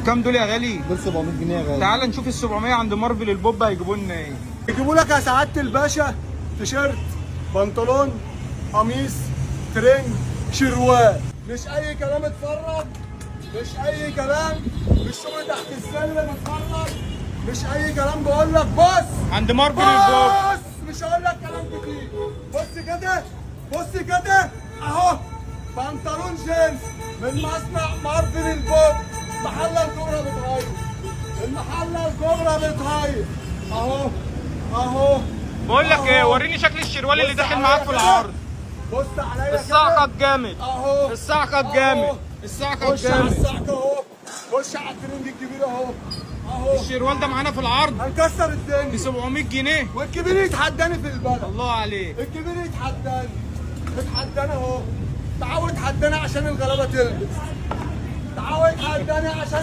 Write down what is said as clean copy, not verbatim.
بكام دول يا غالي؟ دول 700 جنيه يا غالي. تعال نشوف ال 700 عند مارفل البوب هيجيبوا لنا ايه. يجيبوا لك يا سعاده الباشا تيشيرت، بنطلون، قميص، ترنج، شروال. مش اي كلام اتفرج، مش اي كلام، مش شغل تحت السلم اتفرج، مش اي كلام. بقول لك بص عند مارفل البوب. بص، مش هقول لك كلام كتير. بص كده، بص كده اهو، بنطلون جينز من مصنع مارفل البوب، محل الجمرة بتغير، المحل الجمرة بتغير اهو اهو. بقول لك ايه، أهو. وريني شكل الشروال اللي بص داخل عليا معاك في كده. العرض. بص عليا كده. الصعقة جامد اهو، الصعقة جامد الصعقة خش على جامد. الصعقة اهو، خش على الترنج الكبير اهو اهو. الشروال ده معانا في العرض هنكسر ب الدنيا، 700 جنيه. والكبير يتحداني في البلد. الله عليك. الكبير يتحداني، اتحدانا اهو. تعالوا اتحدانا عشان الغلابه تلبس، تعالوا اتحدانا عشان